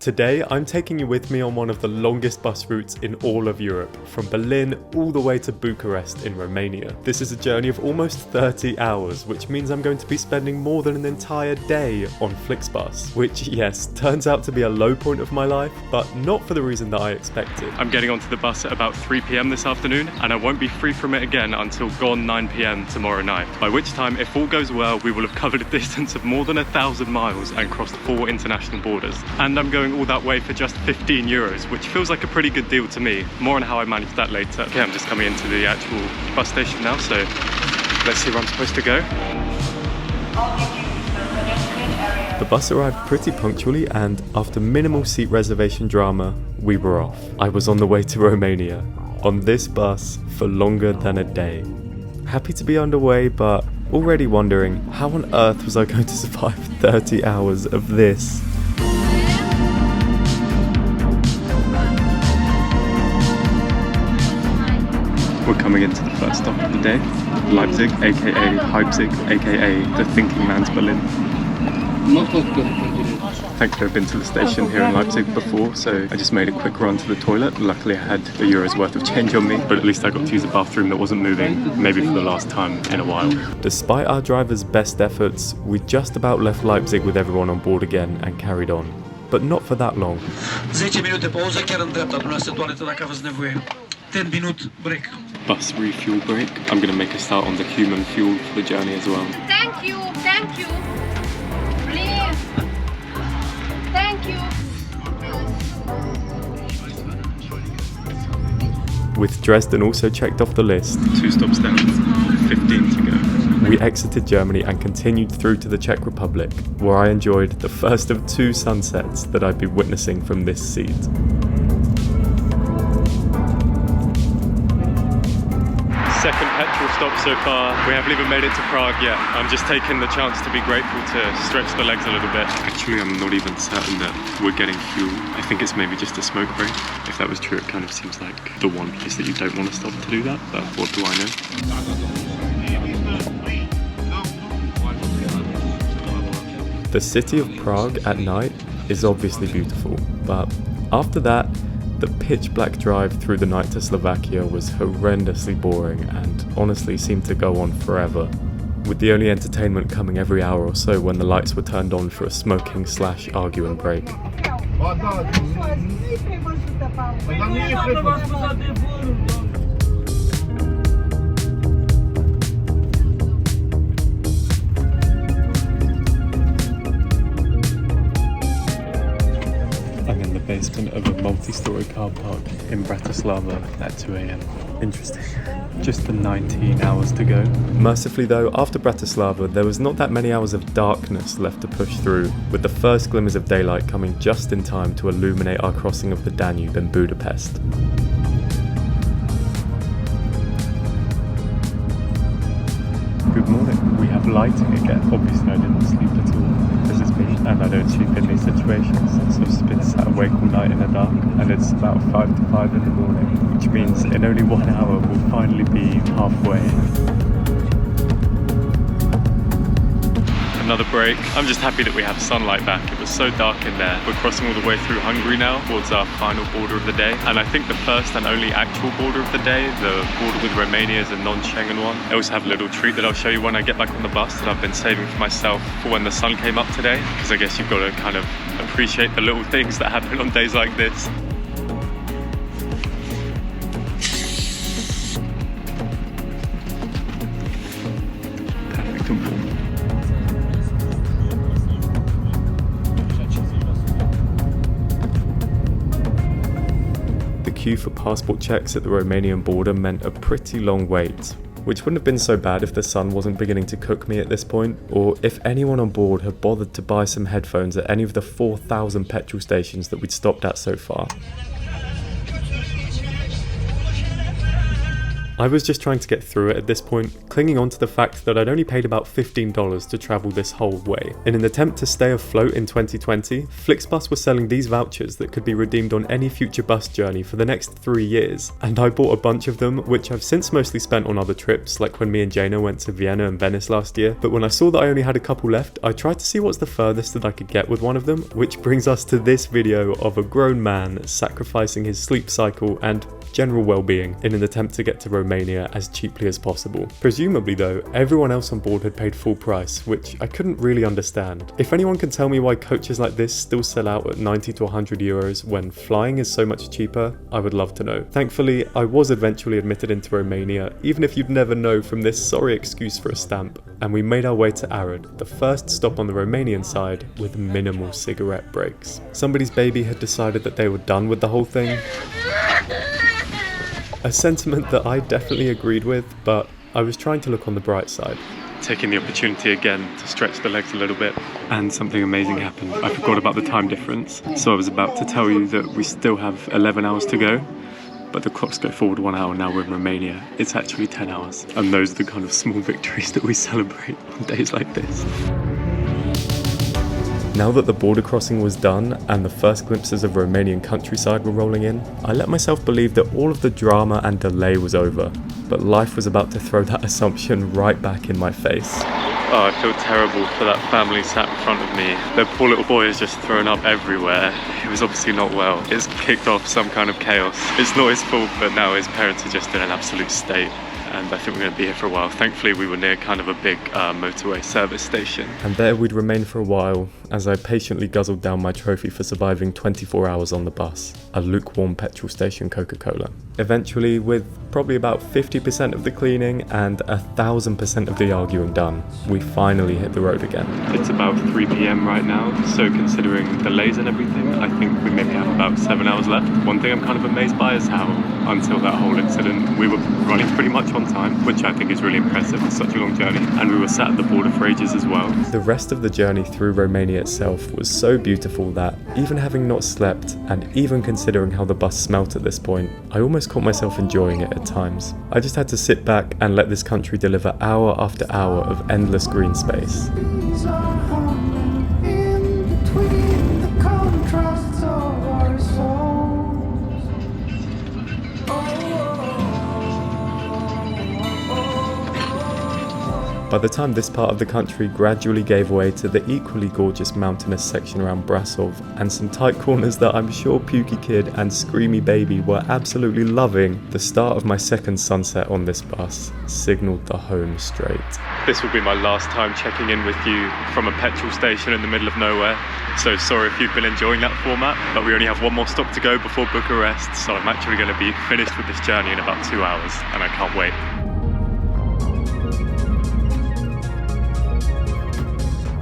Today, I'm taking you with me on one of the longest bus routes in all of Europe, from Berlin all the way to Bucharest in Romania. This is a journey of almost 30 hours, which means I'm going to be spending more than an entire day on Flixbus, which, yes, turns out to be a low point of my life, but not for the reason that I expected. I'm getting onto the bus at about 3 p.m. this afternoon, and I won't be free from it again until gone 9 p.m. tomorrow night, by which time, if all goes well, we will have covered a distance of more than 1,000 miles and crossed 4 international borders. And I'm going all that way for just 15 euros, which feels like a pretty good deal to me. More on how I manage that later. Okay, I'm just coming into the actual bus station now, so let's see where I'm supposed to go. The bus arrived pretty punctually, and after minimal seat reservation drama, we were off. I was on the way to Romania, on this bus for longer than a day. Happy to be underway, but already wondering how on earth was I going to survive 30 hours of this? We're coming into the first stop of the day, Leipzig, aka Leipzig, aka the thinking man's Berlin. Thankfully I've been to the station here in Leipzig before, so I just made a quick run to the toilet. Luckily I had €1 worth of change on me, but at least I got to use a bathroom that wasn't moving, maybe for the last time in a while. Despite our driver's best efforts, we just about left Leipzig with everyone on board again and carried on. But not for that long. 10 minute pauză chiar în dreapta, dumneavoastră toaletă dacă aveți nevoie. 10 minute break. Bus refuel break. I'm going to make a start on the human fuel for the journey as well. Thank you, please, thank you. With Dresden also checked off the list. 2 stops down, 15 to go. We exited Germany and continued through to the Czech Republic, where I enjoyed the first of 2 sunsets that I'd be witnessing from this seat. Second petrol stop so far. We haven't even made it to Prague yet. I'm just taking the chance to be grateful to stretch the legs a little bit. Actually, I'm not even certain that we're getting fuel. I think it's maybe just a smoke break. If that was true, it kind of seems like the one place that you don't want to stop to do that, but what do I know? The city of Prague at night is obviously beautiful, but after that, the pitch-black drive through the night to Slovakia was horrendously boring and honestly seemed to go on forever, with the only entertainment coming every hour or so when the lights were turned on for a smoking/arguing break. Basement of a multi-storey car park in Bratislava at 2 a.m. Interesting. Just the 19 hours to go. Mercifully though, after Bratislava, there was not that many hours of darkness left to push through, with the first glimmers of daylight coming just in time to illuminate our crossing of the Danube in Budapest. Good morning. We have lighting again. Obviously I didn't sleep at all. This is me, and I don't sleep in these situations, so I've been sat awake all night in the dark, and it's about 5 to 5 in the morning, which means in only 1 hour we'll finally be halfway. Another break. I'm just happy that we have sunlight back. It was so dark in there. We're crossing all the way through Hungary now towards our final border of the day, and I think the first and only actual border of the day, the border with Romania, is a non-Schengen one. I also have a little treat that I'll show you when I get back on the bus that I've been saving for myself for when the sun came up today, because I guess you've got to kind of appreciate the little things that happen on days like this. Perfect and warm. The queue for passport checks at the Romanian border meant a pretty long wait, which wouldn't have been so bad if the sun wasn't beginning to cook me at this point, or if anyone on board had bothered to buy some headphones at any of the 4,000 petrol stations that we'd stopped at so far. I was just trying to get through it at this point, clinging on to the fact that I'd only paid about $15 to travel this whole way. In an attempt to stay afloat in 2020, Flixbus was selling these vouchers that could be redeemed on any future bus journey for the next 3 years, and I bought a bunch of them, which I've since mostly spent on other trips, like when me and Jana went to Vienna and Venice last year. But when I saw that I only had a couple left, I tried to see what's the furthest that I could get with one of them, which brings us to this video of a grown man sacrificing his sleep cycle and general well-being in an attempt to get to Romania as cheaply as possible. Presumably though, everyone else on board had paid full price, which I couldn't really understand. If anyone can tell me why coaches like this still sell out at 90 to 100 euros when flying is so much cheaper, I would love to know. Thankfully, I was eventually admitted into Romania, even if you'd never know from this sorry excuse for a stamp, and we made our way to Arad, the first stop on the Romanian side with minimal cigarette breaks. Somebody's baby had decided that they were done with the whole thing. A sentiment that I definitely agreed with, but I was trying to look on the bright side. Taking the opportunity again to stretch the legs a little bit, and something amazing happened. I forgot about the time difference, so I was about to tell you that we still have 11 hours to go, but the clocks go forward 1 hour. Now we're in Romania. It's actually 10 hours, and those are the kind of small victories that we celebrate on days like this. Now that the border crossing was done and the first glimpses of Romanian countryside were rolling in, I let myself believe that all of the drama and delay was over, but life was about to throw that assumption right back in my face. Oh, I feel terrible for that family sat in front of me. Their poor little boy is just thrown up everywhere. He was obviously not well. It's kicked off some kind of chaos. It's not his fault, but now his parents are just in an absolute state. And I think we're going to be here for a while. Thankfully, we were near kind of a big motorway service station. And there we'd remain for a while as I patiently guzzled down my trophy for surviving 24 hours on the bus, a lukewarm petrol station Coca-Cola. Eventually, with probably about 50% of the cleaning and 1000% of the arguing done, we finally hit the road again. It's about 3 p.m. right now, so considering delays and everything, I think we maybe have about 7 hours left. One thing I'm kind of amazed by is how, until that whole incident, we were running pretty much on time, which I think is really impressive for such a long journey, and we were sat at the border for ages as well. The rest of the journey through Romania itself was so beautiful that, even having not slept, and even considering how the bus smelt at this point, I almost caught myself enjoying it at times. I just had to sit back and let this country deliver hour after hour of endless green space. By the time this part of the country gradually gave way to the equally gorgeous mountainous section around Brasov and some tight corners that I'm sure Pukey Kid and Screamy Baby were absolutely loving, the start of my second sunset on this bus signalled the home straight. This will be my last time checking in with you from a petrol station in the middle of nowhere, so sorry if you've been enjoying that format, but we only have one more stop to go before Bucharest, so I'm actually going to be finished with this journey in about 2 hours, and I can't wait.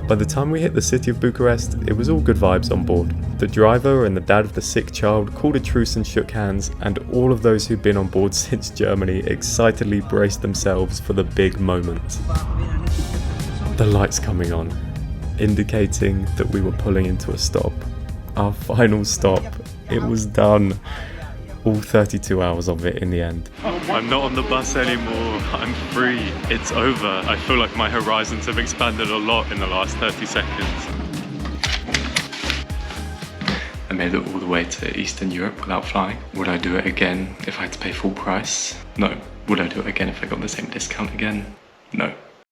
By the time we hit the city of Bucharest, it was all good vibes on board. The driver and the dad of the sick child called a truce and shook hands, and all of those who'd been on board since Germany excitedly braced themselves for the big moment. The lights coming on, indicating that we were pulling into a stop. Our final stop. It was done. All 32 hours of it in the end. I'm not on the bus anymore. I'm free. It's over. I feel like my horizons have expanded a lot in the last 30 seconds. I made it all the way to Eastern Europe without flying. Would I do it again if I had to pay full price? No. Would I do it again if I got the same discount again? No.